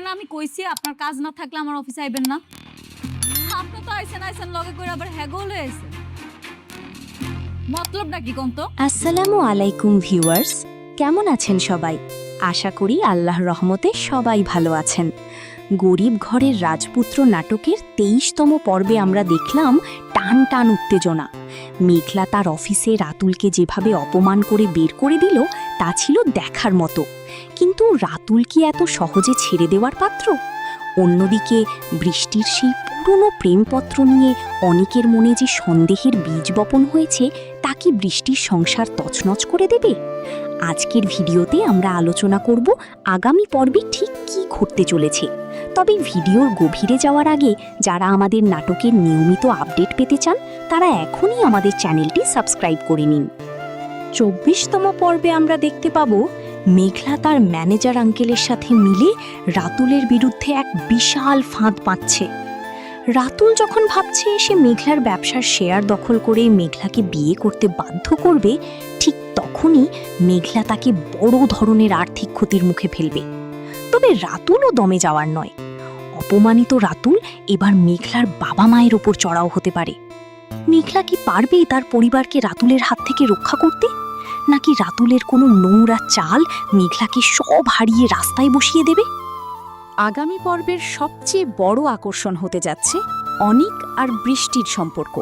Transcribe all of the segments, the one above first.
না আমি কইছি আপনার কাজ না থাকলে আমার অফিসে আইবেন না। আপনি তো আইছেন লগে করে আবার হ্যাগল হয়েছে। মতলবটা কি কোন তো? আসসালামু আলাইকুম ভিউয়ার্স, কেমন আছেন সবাই? আশা করি আল্লাহর রহমতে সবাই ভালো আছেন। গরিব ঘরের রাজপুত্র নাটকের ২৩তম পর্বে আমরা দেখলাম টান টান উত্তেজনা। মেঘলা তার অফিসে রাতুলকে যেভাবে অপমান করে বের করে দিল তা ছিল দেখার মতো। কিন্তু রাতুল কি এত সহজে ছেড়ে দেওয়ার পাত্র? অন্যদিকে বৃষ্টির সেই পুরনো প্রেমপত্র নিয়ে অনেকের মনে যে সন্দেহের বীজ বপন হয়েছে তা কি বৃষ্টির সংসার তছনছ করে দেবে? আজকের ভিডিওতে আমরা আলোচনা করব আগামী পর্বে ঠিক কী ঘটতে চলেছে। তবে ভিডিওর গভীরে যাওয়ার আগে যারা আমাদের নাটকের নিয়মিত আপডেট পেতে চান তারা এখনই আমাদের চ্যানেলটি সাবস্ক্রাইব করে নিন। ২৪তম পর্বে আমরা দেখতে পাবো মেঘলা তার ম্যানেজার আঙ্কেলের সাথে মিলে রাতুলের বিরুদ্ধে এক বিশাল ফাঁদ পাতছে। রাতুল যখন ভাবছে সে মেঘলার ব্যবসার শেয়ার দখল করে মেঘলাকে বিয়ে করতে বাধ্য করবে, ঠিক তখনই মেঘলা তাকে বড় ধরনের আর্থিক ক্ষতির মুখে ফেলবে। তবে রাতুলও দমে যাওয়ার নয়। অপমানিত রাতুল এবার মেঘলার বাবা মায়ের ওপর চড়াও হতে পারে। মেঘলা কি পারবে তার পরিবারকে রাতুলের হাত থেকে রক্ষা করতে, নাকি রাতুলের কোনো নোংরা চাল মেঘলাকে সব হারিয়ে রাস্তায় বসিয়ে দেবে? আগামী পর্বের সবচেয়ে বড় আকর্ষণ হতে যাচ্ছে অনিক আর বৃষ্টির সম্পর্ক।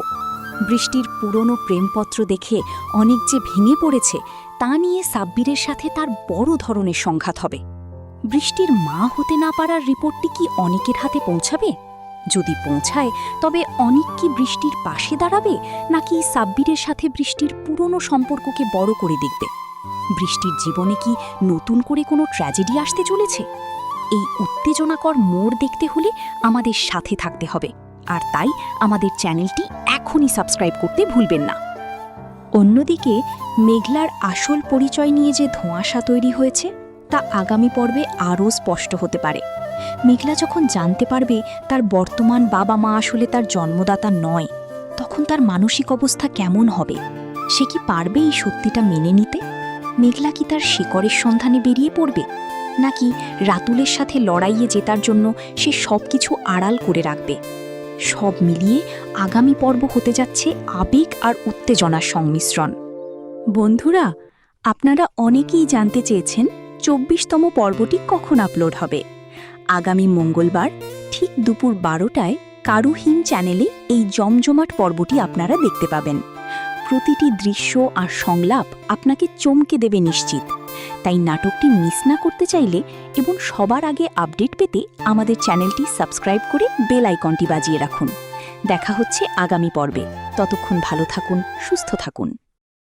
বৃষ্টির পুরনো প্রেমপত্র দেখে অনিক যে ভেঙে পড়েছে তা নিয়ে সাব্বিরের সাথে তার বড় ধরনের সংঘাত হবে। বৃষ্টির মা হতে না পারার রিপোর্টটি কি অনিকের হাতে পৌঁছাবে? যদি পৌঁছায় তবে অনিক কি বৃষ্টির পাশে দাঁড়াবে, নাকি সাব্বিরের সাথে বৃষ্টির পুরনো সম্পর্ককে বড় করে দেখবে? বৃষ্টির জীবনে কি নতুন করে কোনো ট্র্যাজেডি আসতে চলেছে? এই উত্তেজনাকর মোড় দেখতে হলে আমাদের সাথে থাকতে হবে, আর তাই আমাদের চ্যানেলটি এখনই সাবস্ক্রাইব করতে ভুলবেন না। অন্যদিকে মেঘলার আসল পরিচয় নিয়ে যে ধোঁয়াশা তৈরি হয়েছে তা আগামী পর্বে আরও স্পষ্ট হতে পারে। মেঘলা যখন জানতে পারবে তার বর্তমান বাবা মা আসলে তার জন্মদাতা নয়, তখন তার মানসিক অবস্থা কেমন হবে? সে কি পারবে এই সত্যিটা মেনে নিতে? মেঘলা কি তার শিকড়ের সন্ধানে বেরিয়ে পড়বে, নাকি রাতুলের সাথে লড়াইয়ে জেতার জন্য সে সব কিছু আড়াল করে রাখবে? সব মিলিয়ে আগামী পর্ব হতে যাচ্ছে আবেগ আর উত্তেজনার সংমিশ্রণ। বন্ধুরা, আপনারা অনেকেই জানতে চেয়েছেন ২৪তম পর্বটি কখন আপলোড হবে। আগামী মঙ্গলবার ঠিক দুপুর ১২টায় কারুহিম চ্যানেলে এই জমজমাট পর্বটি আপনারা দেখতে পাবেন। প্রতিটি দৃশ্য আর সংলাপ আপনাকে চমকে দেবে নিশ্চিত। তাই নাটকটি মিস না করতে চাইলে এবং সবার আগে আপডেট পেতে আমাদের চ্যানেলটি সাবস্ক্রাইব করে বেল আইকনটি বাজিয়ে রাখুন। দেখা হচ্ছে আগামী পর্বে। ততক্ষণ ভালো থাকুন, সুস্থ থাকুন।